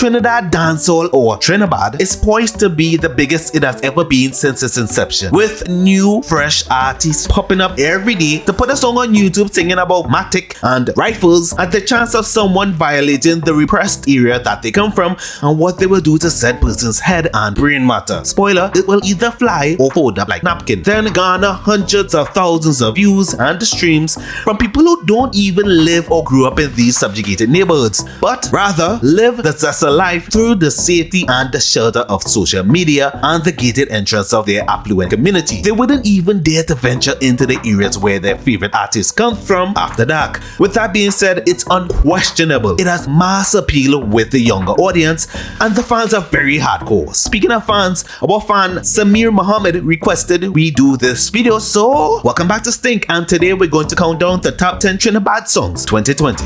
Trinidad Dancehall, or TriniBAD, is poised to be the biggest it has ever been since its inception, with new, fresh artists popping up every day to put a song on YouTube singing about matic and rifles and the chance of someone violating the repressed area that they come from and what they will do to said person's head and brain matter. Spoiler, it will either fly or fold up like napkin, then garner hundreds of thousands of views and streams from people who don't even live or grew up in these subjugated neighborhoods, but rather live the Zessa life through the safety and the shelter of social media and the gated entrance of their affluent community. They wouldn't even dare to venture into the areas where their favorite artists come from after dark. With that being said, it's unquestionable it has mass appeal with the younger audience, and the fans are very hardcore. Speaking of fans, our fan Samir Muhammad requested we do this video, so welcome back to Stinkh, and today we're going to count down the top 10 TriniBAD songs 2020.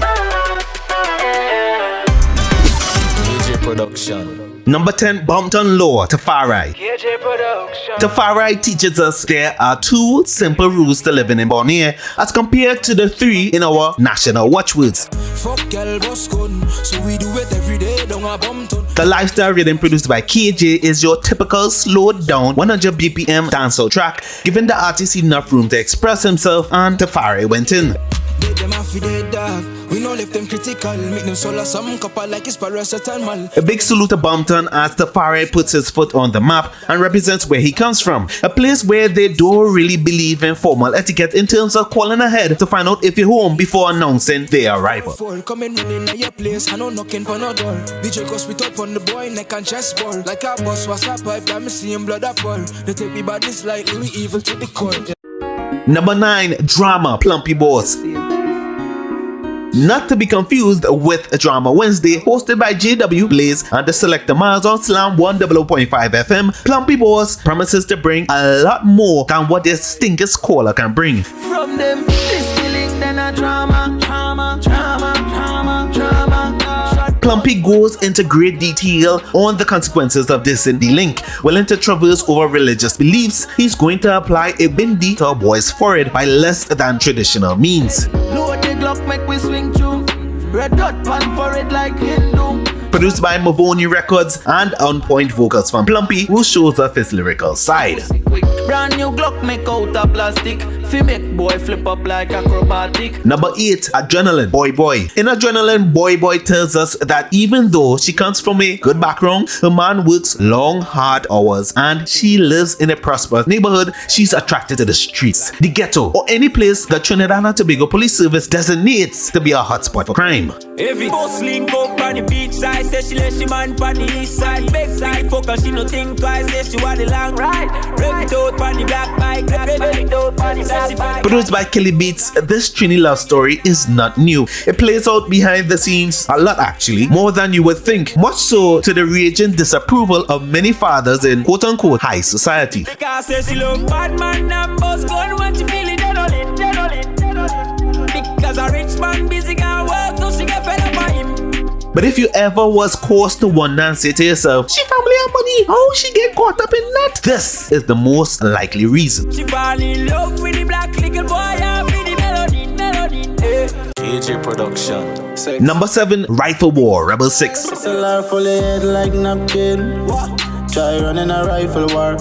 Production. Number 10, Bumpton Law, Tafari. Tafari teaches us there are 2 simple rules to living in Borneo as compared to the 3 in our national watchwords. The lifestyle rhythm produced by KJ is your typical slowed down 100 BPM dancehall track, giving the artist enough room to express himself, and Tafari went in. A big salute to Bumpton as Tafari puts his foot on the map and represents where he comes from, a place where they don't really believe in formal etiquette in terms of calling ahead to find out if you're home before announcing their arrival. Number 9, Drama, Plumpy Boss. Not to be confused with Drama Wednesday, hosted by JW Blaze and the Selector Miles on Slam 100.5 FM. Plumpy Boss promises to bring a lot more than what their stinkest caller can bring. From them, this feeling, then a drama. Plumpy goes into great detail on the consequences of this in the link. Willing to traverse over religious beliefs, he's going to apply a bindi to a boy's forehead by less than traditional means. Produced by Mavoni Records and on-point vocals from Plumpy, who shows off his lyrical side. Brand new Glock make out of plastic. Make boy flip up like acrobatic. Number 8, Adrenaline, Boy Boy. In Adrenaline, Boy Boy tells us that even though she comes from a good background, her man works long, hard hours, and she lives in a prosperous neighborhood, she's attracted to the streets, the ghetto, or any place that Trinidad and Tobago Police Service designates to be a hotspot for crime. Every boss link up on the beach side, say she let she man on the east side. Back side, focus, she no think twice, say she want the long ride. Rev it out on the black bike, rev it out on the side. Produced by Kelly Beats, this Trini love story is not new. It plays out behind the scenes a lot actually, more than you would think, much so to the raging disapproval of many fathers in quote-unquote high society. Because say she love bad man and boss gun when she feeling because a rich man busy can work so she get fed up by him. But if you ever was caused to wonder and say to yourself, she family and money, how she get caught up in that? This is the most likely reason. She fall in love with the black little boy and with the melody. KJ Production. Number 7, Rifle War, Rebel 6. Running a rifle war.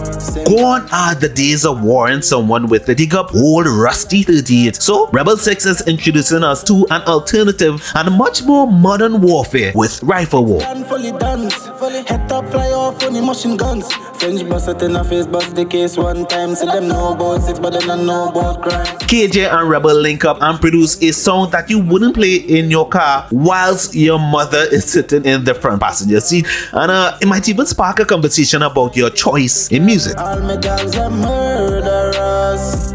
Gone are the days of warring someone with a dig up old rusty 38. So Rebel 6 is introducing us to an alternative and much more modern warfare with Rifle War. Head top fly off funny machine guns. French boss at in a face bust the case one time. So them know about 6 but they don't know about crime. KJ and Rebel link up and produce a song that you wouldn't play in your car whilst your mother is sitting in the front passenger seat, and it might even spark a conversation about your choice in music. All my dogs are murderers.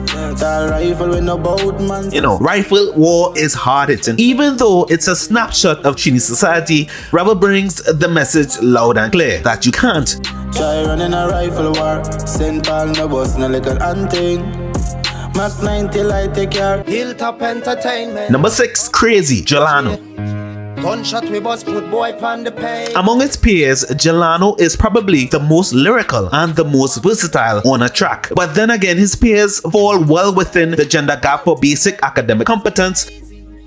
You know, Rifle War is hard-hitting. Even though it's a snapshot of Trini society, Rebel brings the message loud and clear that you can't try running a rifle war. St. Paul no boss no little hunting. Mac 90 light take care. Hilltop Entertainment. Number 6, Crazy, Jelano. Gunshot we boss put boy pan the pay. Among its peers, Jelano is probably the most lyrical and the most versatile on a track. But then again, his peers fall well within the gender gap for basic academic competence.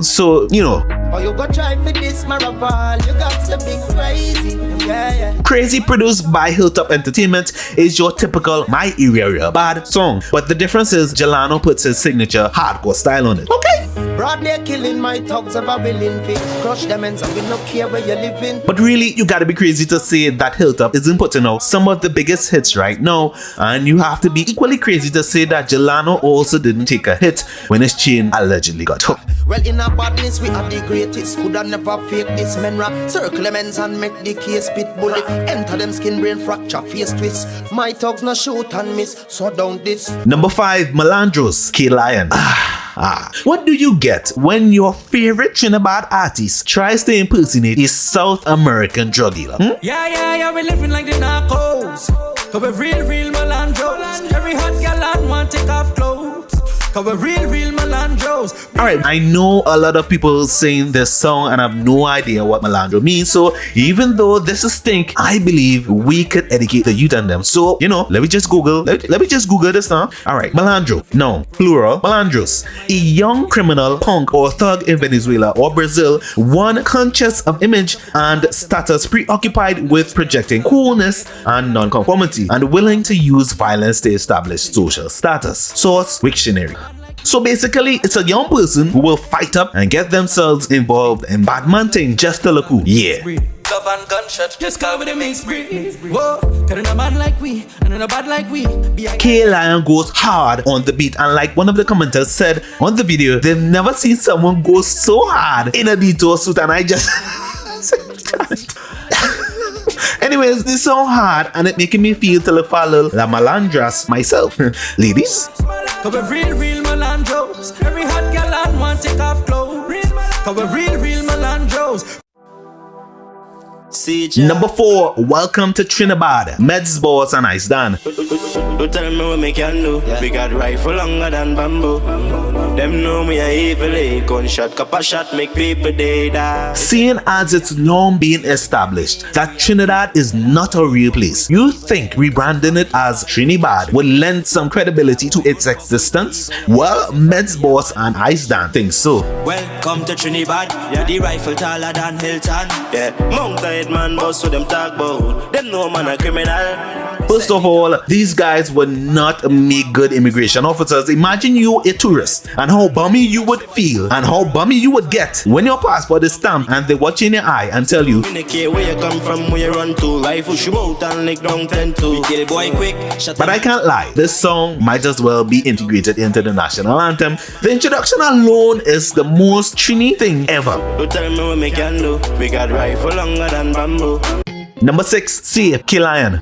So, you know. Oh, you go try for this, Maraval. You got to be crazy. Yeah. Crazy, produced by Hilltop Entertainment, is your typical My Area Bad song. But the difference is Jelano puts his signature hardcore style on it. Okay. Broad they're killing my thugs of a willing fit. Crush them ends and we don't care where you're living. But really, you gotta be crazy to say that Hilltop isn't putting out some of the biggest hits right now. And you have to be equally crazy to say that Jelano also didn't take a hit when his chain allegedly got hooked. Well, in our badness, we are the greatest. Coulda never fake this men rap. Circle them ends and make the case spit bullet. Enter them skin brain fracture, face twist. My thugs no shoot and miss, so don't this. Number 5, Melandros, K-Lion. What do you get when your favorite TriniBAD artist tries to impersonate a South American drug dealer? Yeah, we living like the narcos. Cause we're real Melandros. Every hot gal and want take off clothes. Cause we're real Melandros. Alright, I know a lot of people saying this song and have no idea what Melandro means. So even though this is Stinkh, I believe we could educate the youth on them. So, you know, let me just Google this now. Alright, Melandro. No, plural, Melandros. A young criminal, punk, or thug in Venezuela or Brazil, one conscious of image and status, preoccupied with projecting coolness and non-conformity, and willing to use violence to establish social status. Source, Wiktionary. So basically, it's a young person who will fight up and get themselves involved in bad man thing just to look cool. Yeah. Love and gunshots, just call with a mixed breed. Whoa, cause in a man like we, and in a bad like we. K-Lion goes hard on the beat, and like one of the commenters said on the video, they've never seen someone go so hard in a detour suit, and I just... Anyways, this song hard and it making me feel to look for a little La Malandras myself. Ladies? Cause we're real Melandros. Every hot gal and want take off clothes. Cause we're real Melandros. Number 4, welcome to TriniBAD, Meds Boss and Ice Dan. Don't tell me what me can do. We got rifle longer than bamboo. Them know me a evil, gunshot, copper shot, make people die. Seeing as it's long been established that Trinidad is not a real place, you think rebranding it as TriniBAD would lend some credibility to its existence? Well, Meds Boss and Ice Dan think so. Welcome to TriniBAD, yeah. The rifle taller than Hilton. Yeah, Mount man boss with them talk about. Them no man a criminal. First of all, these guys would not make good immigration officers. Imagine you a tourist and how bummy you would feel and how bummy you would get when your passport is stamped and they watch in your eye and tell you, where you come from, where you run to, rifle shoot out and lick down 10-2. Kill boy quick. But I can't lie, this song might as well be integrated into the national anthem. The introduction alone is the most Trini thing ever. Don't tell me what me can do. We got rifle longer than bamboo. Number 6, Safe, K-Lion.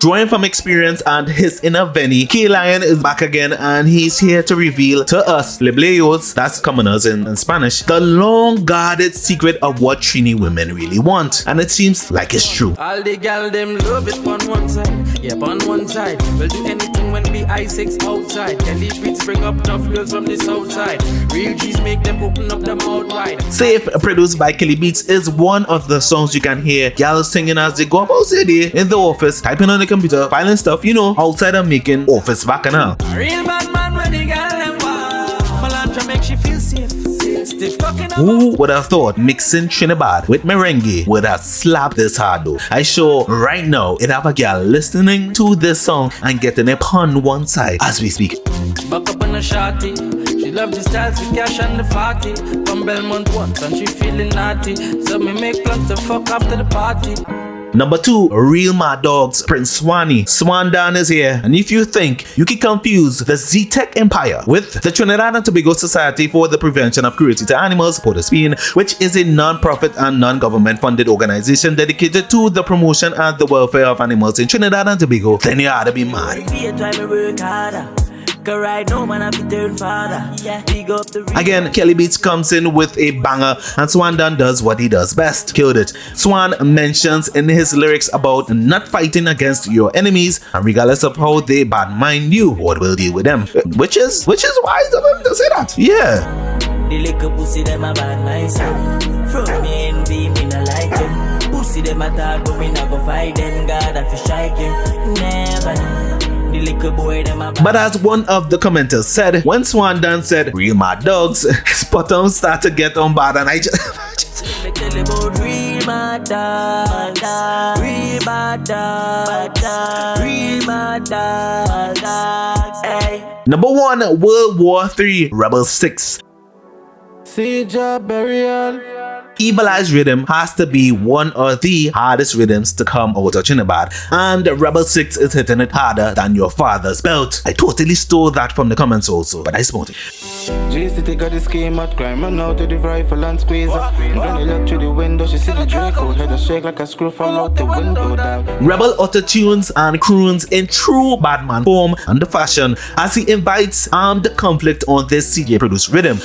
Drawing from experience and his inner Venny, K-Lion is back again and he's here to reveal to us, plebeyos, that's commoners in Spanish, the long-guarded secret of what Trini women really want. And it seems like it's true. All the gal them love it on one side, yeah, on one side. We'll do anything when we I6 outside. Kelly beats bring up tough girls from the south side. Real G's make them open up their mouth wide. Safe, produced by Kelly Beats, is one of the songs you can hear gals singing as they go about their day in the office, typing on the computer, filing stuff, you know, outside of making office bacchanal. Real bad man when the gal them wild. Melandra make she feel safe. Who would have thought mixing TriniBAD with merengue would have slapped this hard though? I sure right now it have a girl listening to this song and getting it on one side as we speak. Back up on a shorty. She love the styles with cash and the party. From Belmont once and she feeling naughty. So me make plans to fuck after the party. Number 2, Real Mad Dogs, Prince Swanee. Swan Dan is here, and if you think you can confuse the Z-Tech Empire with the Trinidad and Tobago Society for the Prevention of Cruelty to Animals, Port of Spain, which is a non-profit and non-government funded organization dedicated to the promotion and the welfare of animals in Trinidad and Tobago, then you ought to be mad. Again, Kelly Beats comes in with a banger and Swan Dan does what he does best, killed it. Swan mentions in his lyrics about not fighting against your enemies and regardless of how they bad mind you, what will deal with them, which is wise of him to say that. Yeah. The little pussy them a bad myself. From me and be me no like them. Pussy them a talk but me not go fight them. God if you strike him, never. The the little boy them a But as one of the commenters said, when Swan Dance said real mad dogs, his bottom start to get on bad, and I just me tell you about real mad dogs, real bad dogs, real mad dogs. Hey. Number 1, World War III, Rebel 6. Siege burial. Evil Eye's rhythm has to be one of the hardest rhythms to come out of TriniBAD, and Rebel 6 is hitting it harder than your father's belt. I totally stole that from the comments also, but I smoked it. G-City got the scheme at crime, run out to the rifle and squeeze up. Granny look through the window, she see the Draco, head a shake like a screw fall out the window, dog. Rebel auto-tunes and croons in true Badman form and fashion as he invites armed conflict on this CJ-produced rhythm.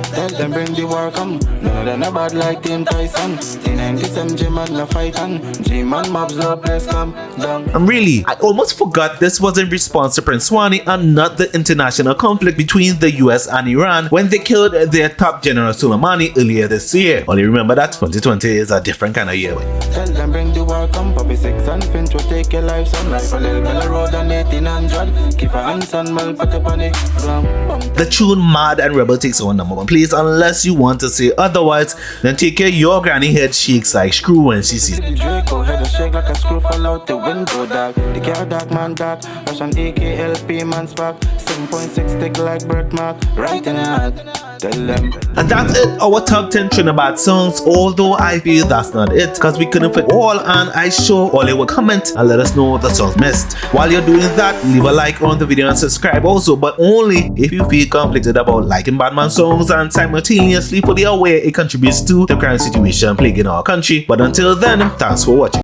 Tell them bring the war come. None of them are bad like Team Tyson. T97 G-Man la fight on. G-Man mobs love place come down. And really, I almost forgot this was in response to Prince Swanee and not the international conflict between the US and Iran when they killed their top general Soleimani earlier this year. Only remember that 2020 is a different kind of year. Tell them bring the war come. Poppy 6 and Finch will take your life son. Rifle Little Bella Road and 1800. Keep a hands on mal put up on it. The tune Mad and Rebel takes on number 1 place, unless you want to say otherwise, then take care your granny head shakes like screw when she sees it. Draco head a shake like a screw fall out the window, dog. The car dark man dark. Russian AKLP man spark. 7.6 stick like birthmark. Right in the heart. Tell them. And that's it, our top 10 TriniBAD songs, although I feel that's not it because we couldn't fit all, and I sure all you will comment and let us know the songs missed. While you're doing that, leave a like on the video and subscribe also, but only if you feel conflicted about liking Badman songs and simultaneously fully aware it contributes to the current situation plaguing our country. But until then, thanks for watching.